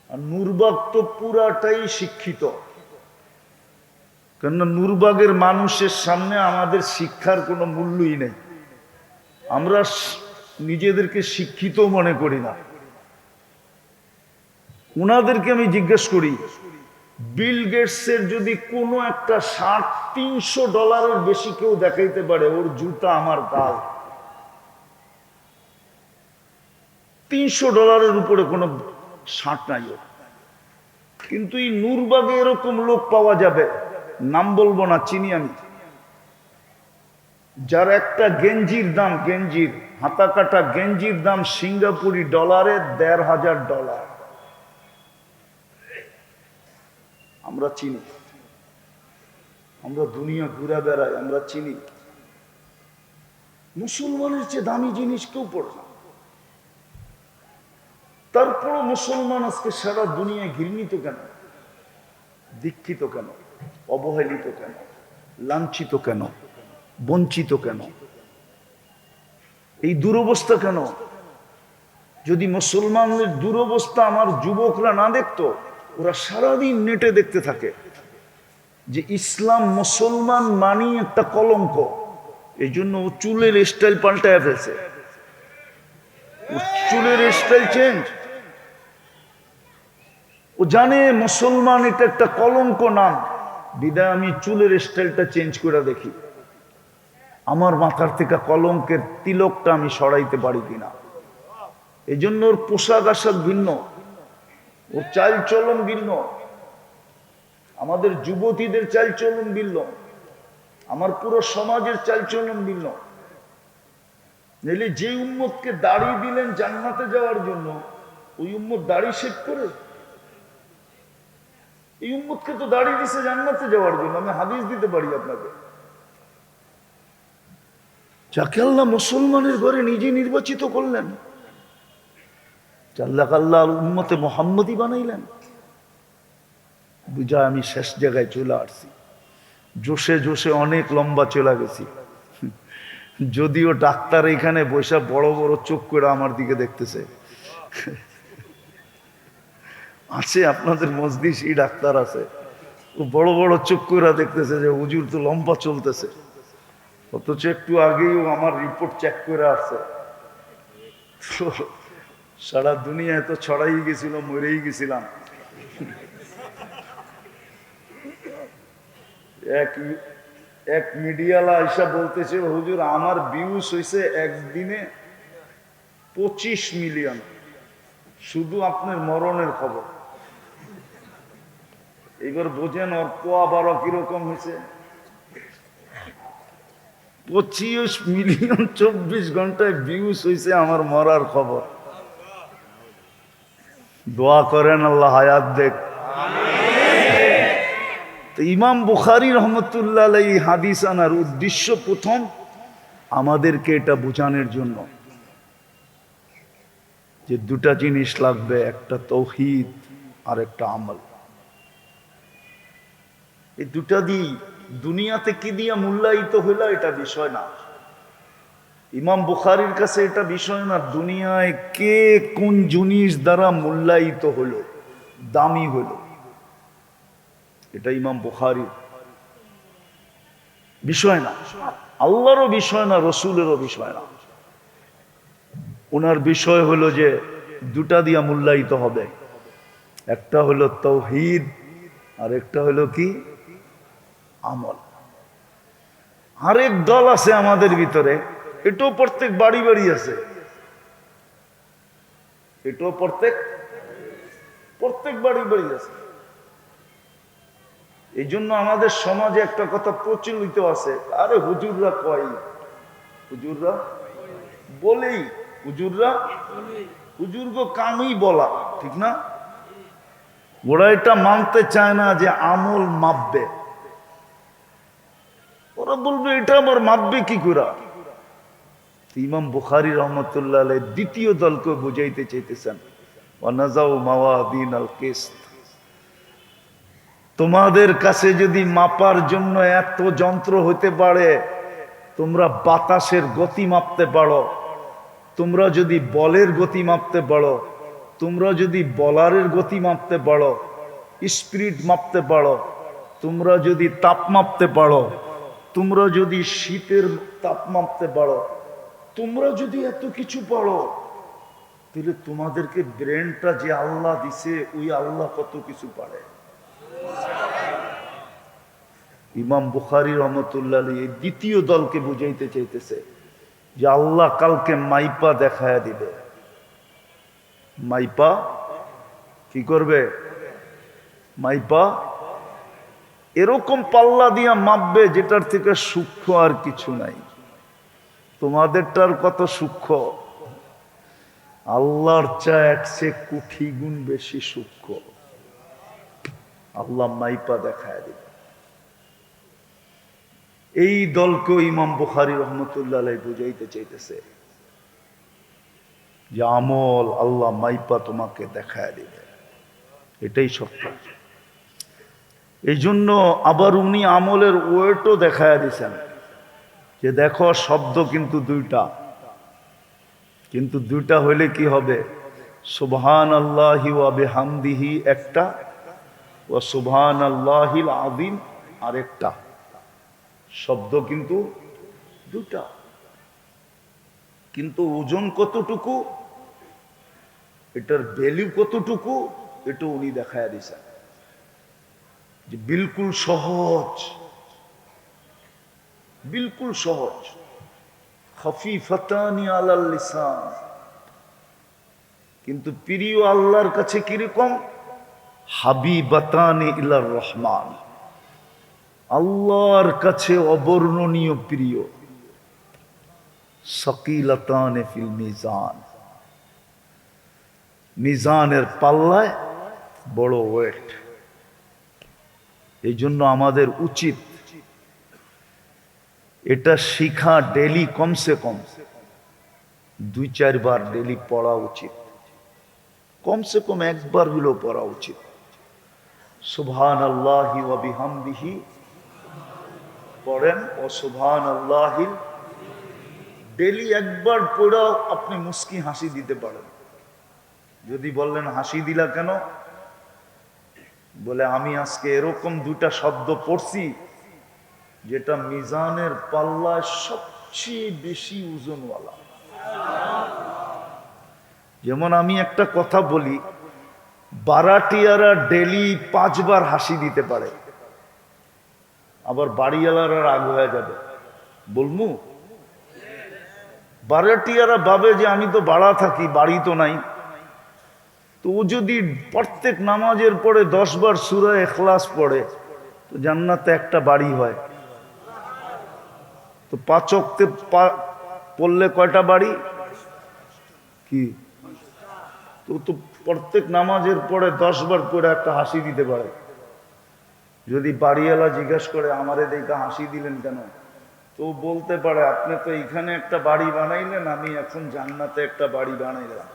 আর নূরবাগ তো পুরাটাই শিক্ষিত, কেননা নূরবাগের মানুষের সামনে আমাদের শিক্ষার কোনো মূল্যই নেই। আমরা নিজেদেরকে শিক্ষিত মনে করি না। উনাদেরকে আমি জিজ্ঞেস করি, বিল গেটসের যদি কোনো একটা শার্ট $৩০০ বেশি কেউ দেখাইতে পারে, ওর জুতা আমার গাল। $৩০০ উপরে কোনো শার্ট নাই ওর। কিন্তু এই নূরবাগে এরকম লোক পাওয়া যাবে, নাম বলবো না, চিনি আমি, যার একটা গেঞ্জির দাম, গেঞ্জির হাতা কাটা গেঞ্জির দাম সিঙ্গাপুরি ডলারে $১৫০০। আমরা চিনি, আমরা দুনিয়া ঘুরে বেড়াই, আমরা চিনি। মুসলমানের চেয়ে দামি জিনিস কেউ পড়ে না। তারপরও মুসলমান আজকে সারা দুনিয়ায় ঘৃণিত কেন, দীক্ষিত কেন, অবহেলিত কেন, লাঞ্ছিত কেন, বঞ্চিত কেন, এই দুরবস্থা কেন? যদি মুসলমানদের দুরবস্থা আমার যুবকরা না দেখতো, ওরা সারাদিন নেটে দেখতে থাকে যে ইসলাম মুসলমান মানি একটা কলঙ্ক। এই জন্য ও চুলের স্টাইল পাল্টায় ফেলছে, চুলের স্টাইল চেঞ্জ। ও জানে মুসলমান এটা একটা কলঙ্ক নাম, বিদায় আমি চুলের স্টাইলটা চেঞ্জ করে দেখি আমার মাথার থেকে কলঙ্কের তিলকটা আমি সরাইতে পারি কিনা। এই জন্য ওর পোশাক আশাক ভিন্ন, ওর চাল চলন ভিন্ন, আমাদের যুবতীদের চাল চলন ভিন্ন, আমার পুরো সমাজের চাল চলন ভিন্ন। নইলে যে উম্মতকে দাড়ি দিলেন জান্নাতে যাওয়ার জন্য, ওই উম্মত দাড়ি শেভ করে? এই উম্মতকে তো দাড়ি দিছে জান্নাতে যাওয়ার জন্য। আমি হাদিস দিতে পারি আপনাকে। যাকে আল্লাহ মুসলমানের ঘরে নিজে নির্বাচিত করলেন, আল্লাহ উম্মতে মোহাম্মদী বানাইলেন, বুঝা আমি শেষ জায়গায় চলে আসছি। জোশে জোশে অনেক লম্বা চলে গেছি, যদিও ডাক্তার এখানে বসে বড় বড় চোখ করে আমার দিকে দেখতেছে। আছে আপনাদের মজলিসে ডাক্তার আছে, ও বড় বড় চোখ করে দেখতেছে যে হুজুর তো লম্বা চলতেছে, অথচ একটু আগেই ও আমার রিপোর্ট চেক করে আসছে। সারা দুনিয়ায় তো ছড়াই গেছিল, মরেই গেছিলাম। এক মিডিয়ালা আইসা বলতেছে, হুজুর আমার ভিউজ হয়েছে একদিনে 25 মিলিয়ন, শুধু আপনার মরণের খবর। এবার বোঝেন ওর পোয়া 12 কিরকম হয়েছে। 25 মিলিয়ন 24 ঘন্টায় ভিউজ হয়েছে আমার মরার খবর। দোয়া করেন আল্লাহ হায়াত দেখ। তো ইমাম বুখারী রহমতুল্লাহ আলাইহি হাদিস আনার উদ্দেশ্য প্রথম আমাদেরকে এটা বোঝানোর জন্য যে দুটা জিনিস লাগবে, একটা তৌহিদ আর একটা আমল। এই দুটা দিয়ে দুনিয়াতে কি দিয়া মূল্যায়িত হইল এটা বিষয় না। ইমাম বুখারীর কাছে এটা বিষয় না দুনিয়ায় কে কোন জিনিস দ্বারা মূল্যায়িত হলো, দামি হলো, এটা ইমাম বুখারীর বিষয় না, আল্লাহরও বিষয় না, রসুলেরও বিষয় না। ওনার বিষয় হলো যে দুটা দিয়া মূল্যায়িত হবে, একটা হলো তাওহীদ আর একটা হলো কি আমল। আরেক দল আছে আমাদের ভিতরে, এটাও প্রত্যেক বাড়ি বাড়ি আছে, এটাও প্রত্যেক বাড়ি বাড়ি আছে। এই জন্য আমাদের সমাজে একটা কথা প্রচলিত আছে, আরে হুজুররা কয়, হুজুররা বলেই, হুজুর্গ কামই বলা, ঠিক না? ওরা এটা মানতে চায় না যে আমল মাপবে। ওরা বলবে এটা আমার মাপবে কি করে? ইমাম বুখারী রহমতুল্লাহ আলাইহি দ্বিতীয় দলকে বুঝাইতে চাইতেছেন, ওয়ানাজাউ মাওয়াদিন আল কিসত। তোমাদের কাছে যদি মাপার জন্য এত যন্ত্র হতে পারে, তোমরা বাতাসের গতি মাপতে পারো, তোমরা যদি বলের গতি মাপতে পারো, তোমরা যদি বলারের গতি মাপতে পারো, স্পিরিট মাপতে পারো, তোমরা যদি তাপ মাপতে পারো, তোমরা যদি শীতের তাপ মাপতে পারো, তোমরা যদি এত কিছু পারো, তাহলে তোমাদেরকে ব্রেনটা যে আল্লাহ দিছে ওই আল্লাহ কত কিছু পারে। ইমাম বুখারী রহমতুল্লাহ আলাইহি দ্বিতীয় দলকে বুঝাইতে চাইতেছে যে আল্লাহ কালকে মাইপা দেখায় দিবে। মাইপা কি করবে? মাইপা এরকম পাল্লা দিয়া মাপবে যেটার থেকে সূক্ষ্ম আর কিছু নাই। তোমাদেরটার কত সূক্ষ্ম, আল্লাহর চা 100 গুণ বেশি সূক্ষ্ম। আল্লাহ মাইপা দেখায় দিবে। এই দলকেও ইমাম বুখারী রহমতুল্লাহ আলাইহি বুঝাইতে চাইতেছে যে আমল আল্লাহ মাইপা তোমাকে দেখায় দিবে, এটাই সত্য। এই জন্য আবার উনি আমলের ওয়েটও দেখায় দিছেন যে দেখো শব্দ কিন্তু দুইটা, কিন্তু দুইটা হইলে কি হবে? সুবহানাল্লাহি ওয়া বিহামদিহি একটা, ওয়া সুবহানাল্লাহিল আযীম আরেকটা। শব্দ কিন্তু দুটা, কিন্তু ওজন কতটুকু, এটার ভ্যালু কতটুকু, এটা উনি দেখায় দিছেন যে বিলকুল সহজ, বিলকুল সহজ। খফিফাতানি আলাল লিসান, কিন্তু প্রিয় আল্লাহর কাছে কিরকম? হাবিবাতানি ইলার রহমান, আল্লাহর কাছে অবর্ণনীয় প্রিয়। সাকিলাতানে ফিল মিজান, মিজানের পাল্লায় বড় ওয়েট। এই জন্য আমাদের উচিত এটা শিখা, ডেলি কমসে কম 2-4 বার ডেলি পড়া উচিত, কমসে কম একবার হলেও পড়া উচিত। সুবহানাল্লাহি ওয়া বিহামদিহি পড়েন, ও সুবহানাল্লাহিল, ডেলি একবার পড়াও আপনি মুস্কি হাসি দিতে পারেন। যদি বললেন হাসি দিলা কেন? বলে আমি আজকে এরকম দুটা শব্দ পড়ছি যেটা মিজানের পাল্লায় সবচেয়ে বেশি ওজনওয়ালা। যেমন আমি একটা কথা বলি, বারাটিয়ারা ডেলি 5 বার হাসি দিতে পারে, আবার বাড়িওয়ালারা রাগ হয়ে যাবে। বলমু বারাটিয়ারা ভাবে যে আমি তো ভাড়া থাকি, বাড়ি তো নাই। তো ও যদি প্রত্যেক নামাজের পরে 10 বার সূরা ইখলাস পড়ে, তো জান্নাতে একটা বাড়ি হয়। তো 5 ওয়াক্তে পড়লে কয়টা বাড়ি? কি তো প্রত্যেক নামাজের পরে 10 বার করে একটা হাসি দিতে পারে। যদি বাড়িওয়ালা জিজ্ঞাসা করে আমারে দেখে হাসি দিলেন কেন, তো বলতে পারে আপনি তো এখানে একটা বাড়ি বানাইলেন, আমি এখন জান্নাতে একটা বাড়ি বানাইলাম।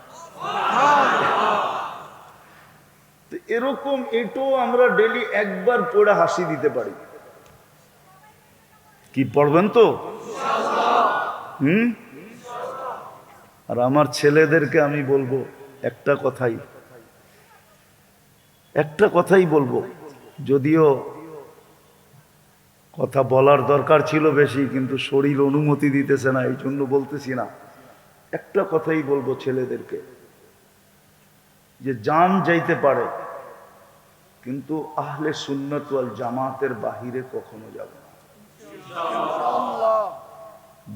তো এরকম এটাও আমরা ডেলি একবার পড়ে হাসি দিতে পারি। কি পড়বেন তো? আর আমার ছেলেদেরকে আমি বলবো একটা কথাই বলবো, যদিও কথা বলার দরকার ছিল বেশি, কিন্তু শরীর অনুমতি দিতেছে না, এই জন্য বলতেছি না। একটা কথাই বলবো ছেলেদেরকে, যে জান যাইতে পারে, কিন্তু আহলে সুন্নাত ওয়াল জামাতের বাহিরে কখনো যাব না।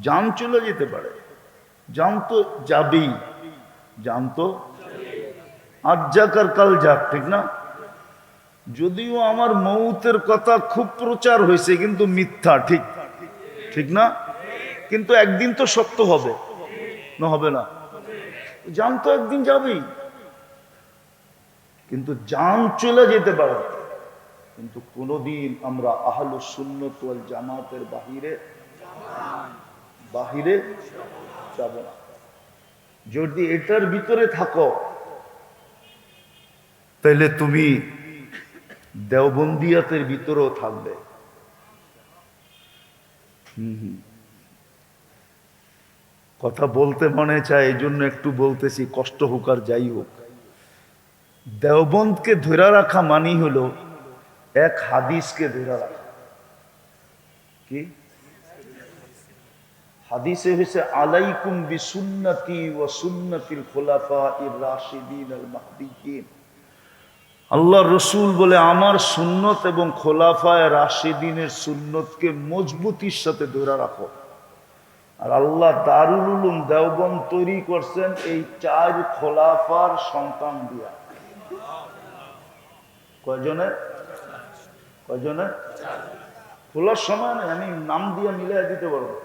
জান চলে যেতে পারে, জান তো যাবেই, জান তো আজ যাক আর কাল যাক, ঠিক না? যদিও আমার মৌতের কথা খুব প্রচার হয়েছে, কিন্তু মিথ্যা, ঠিক ঠিক না? কিন্তু একদিন তো সত্য হবে না, হবে না? জান তো একদিন যাবেই, কিন্তু জান চলে যেতে পারে, কিন্তু কোনদিন আমরা আহলুস সুন্নাত ওয়াল জামাতের বাহিরে যাব না। যদি এটার ভিতরে থাকো, তাহলে তুমি দেওবন্দিয়াতের ভিতরেও থাকবে। কথা বলতে মনে চায়, এই জন্য একটু বলতেছি, কষ্ট হোক আর যাই হোক। দেওবন্দকে ধরে রাখা মানি হলো এক হাদিসকে ধরে রাখা। কি হাদিসে হয়েছে, আলাইকুম বিসুন্নতি ওয়া সুন্নাতিল খুলাফাইর রাশিদিন আল মাহদিয়িন। আল্লাহ রসুল বলে, আমার সুন্নত এবং খোলাফায়ে রাশিদিনের সুন্নতকে মজবুতির সাথে ধরে রাখো। আর আল্লাহ দারুল উলুম দেওবন্দ তৈরি করছেন এই 4 খোলাফার সন্তান দিয়া। কয়জনের? খোলার সময় নেই, আমি নাম দিয়ে মিলাই দিতে পারবো।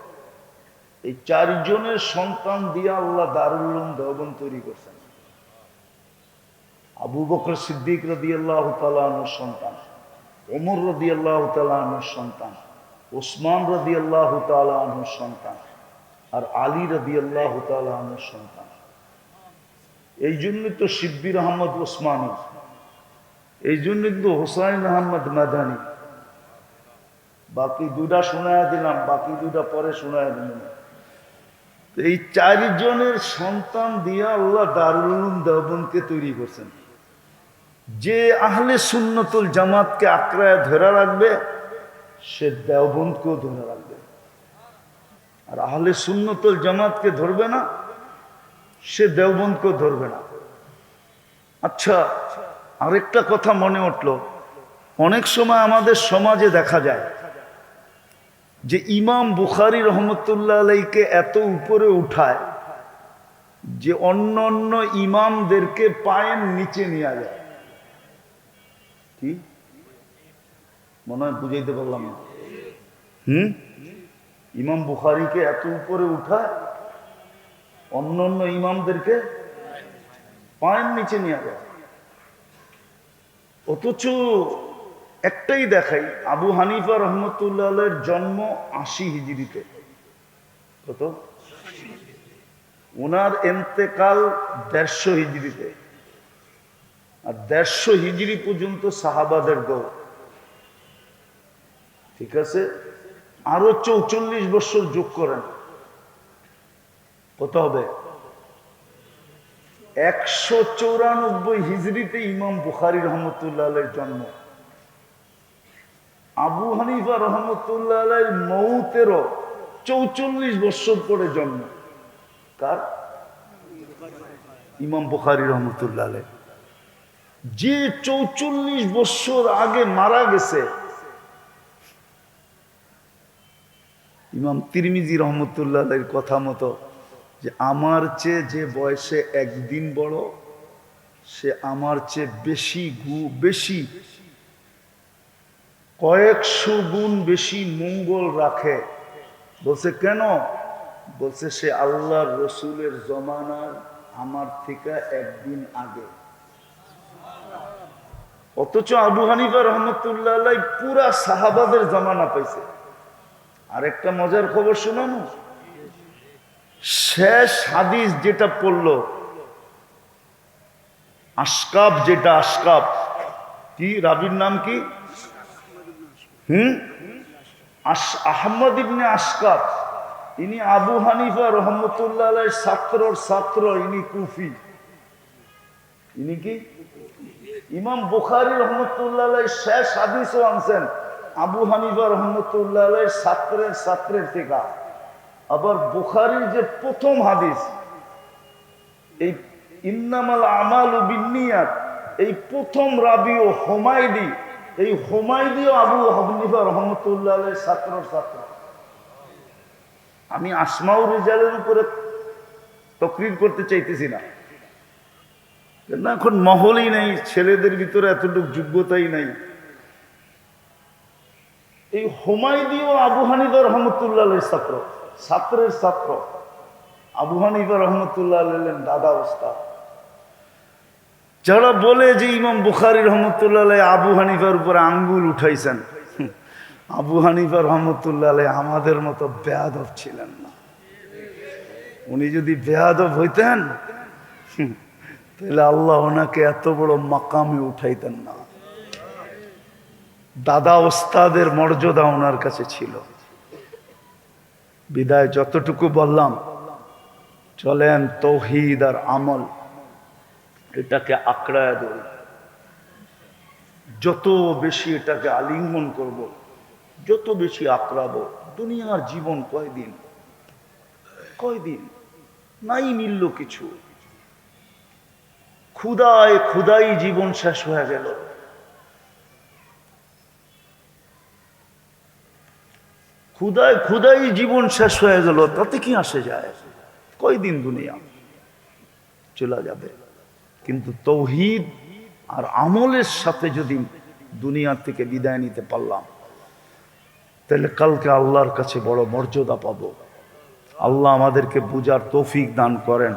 এই 4 জনের সন্তান দিয়া আল্লাহ দারুল উলুম দেওবন্দ তৈরি করছেন। আবু বকর সিদ্দিক রাদিয়াল্লাহু তাআলা আনহুর সন্তান, ওমর রাদিয়াল্লাহু তাআলা আনহুর সন্তান, ওসমান রাদিয়াল্লাহু তাআলা আনহুর সন্তান, আর আলী রাদিয়াল্লাহু তাআলা আনহুর সন্তান। এই জন্যই তো শিব্বির আহমদ ওসমানী, এই জন্যই তো হোসাইন আহমদ মাদানী। বাকি 2টা শোনায় দিলাম, বাকি 2টা পরে শোনায় দিলাম। এই 4 জনের সন্তান দিয়া আল্লাহ দারুল উলুম দেওবন্দকে তৈরি করছেন। যে আহলে সুন্নতুল জামাতকে আঁকড়ায় ধরে রাখবে, সে দেওবন্দকেও ধরে রাখবে। আর আহলে সুন্নতুল জামাতকে ধরবে না, সে দেওবন্দকেও ধরবে না। আচ্ছা, আরেকটা কথা মনে উঠল, অনেক সময় আমাদের সমাজে দেখা যায় যে ইমাম বুখারী রহমতুল্লাহ আলাইকে এত উপরে উঠায় যে অন্য অন্য ইমামদেরকে পায়ের নিচে নিয়ে যায়। কি মনে হয় বুঝাইতে পারলাম না? ইমাম বুখারীকে এত উপরে উঠায়, অন্য অন্য ইমামদেরকে পায়ের নিচে নিয়ে যায়। অথচ একটাই দেখাই, আবু হানিফা রহমতুল্লাহ আলাইহির জন্ম 80 হিজরিতে। কত? ওনার ইন্তেকাল 150 হিজরিতে। আর 150 হিজরি পর্যন্ত সাহাবাদের দৌড়, ঠিক আছে? আরো 44 বছর যোগ করেন, কত হবে? 194 হিজরিতে ইমাম বুখারী রহমতুল্লাহ আলাইহির জন্ম। আবু হানিফা রহমতুল্লাহ আলাইহির মৌতেরও 44 বছর পরে জন্ম। কার? ইমাম বুখারী রহমতুল্লাহ আলাইহি। যে 44 বছর আগে মারা গেছে, ইমাম তিরমিজি রহমতুল্লাহ আলাইহির কথা মতো, যে আমার চেয়ে যে বয়সে একদিন বড়, সে আমার চেয়ে বেশি কয়েকশো গুণ বেশি মঙ্গল রাখে। বলছে কেন? বলছে সে আল্লাহর রসুলের জমানার আমার থেকে একদিন আগে। অথচ আবু হানিফা রহমতুল্লাহ আলাইহি পুরা সাহাবাদের জামানা পাইছে। আরেকটা মজার খবর শোনানো, শেষ হাদিস যেটা পড়লো আশকাব, যেটা আশকাব কি রাবির নাম কি, আহমদ ইবনে আশকাব, ইনি আবু হানিফা রহমতুল্লাহ আলাইহির ছাত্র, ইনি কুফি। ইনি কি ইমাম বুখারী রহমতুল্লাহ আলাইহির শেষ হাদিসও আনছেন আবু হানিফা রহমতুল্লাহ আলাইহির ছাত্রের থেকে। আবার বুখারীর যে প্রথম হাদিস, এই ইন্নামাল আমালু বিন্নিয়াত, এই প্রথম রাবি ও হুমায়দি, এই হুমায়দিও আবু হানিফা রহমতুল্লাহ আলাইহির ছাত্র। আমি আসমাউর রিজালের উপরে তকরির করতে চাইতেছি না, এখন মহলই নাই, ছেলেদের ভিতরে এতটুকু যোগ্যতাই নাই। এই হুমায়দিও আবু হানিফা রহমতুল্লাহ আলাইহির ছাত্র। আবু হানিফা রহমতুল্লাহ আলাইহির দাদা ওস্তাদ। যারা বলে যে ইমাম বুখারী রহমতুল্লাহ আলাইহি আবু হানিফার উপরে আঙ্গুল উঠাইছেন, আবু হানিফা রহমতুল্লাহ আলাইহি আমাদের মতো বেয়াদব ছিলেন না। উনি যদি বেয়াদব হইতেন তাহলে আল্লাহ ওনাকে এত বড় মাকামে উঠাইতেন না। দাদা ওস্তাদের মর্যাদা ওনার কাছে ছিল। বিদায় যতটুকু বললাম, চলেন তৌহিদ আর আমল এটাকে আঁকড়ায় ধরি। যত বেশি এটাকে আলিঙ্গন করব, যত বেশি আঁকড়াবো, দুনিয়ার জীবন কয়দিন নাই, মিলল কিছু। ক্ষুদাই জীবন শেষ হয়ে গেল। ক্ষুদাই জীবন শেষ হয়ে গেল, তাতে কি আসে যায়? কয়দিন দুনিয়া চলে যাবে। কিন্তু তৌহিদ আর আমলের সাথে যদি দুনিয়ার থেকে বিদায় নিতে পারলাম, তাহলে কালকে আল্লাহর কাছে বড় মর্যাদা পাবো। আল্লাহ আমাদেরকে বুঝার তৌফিক দান করেন।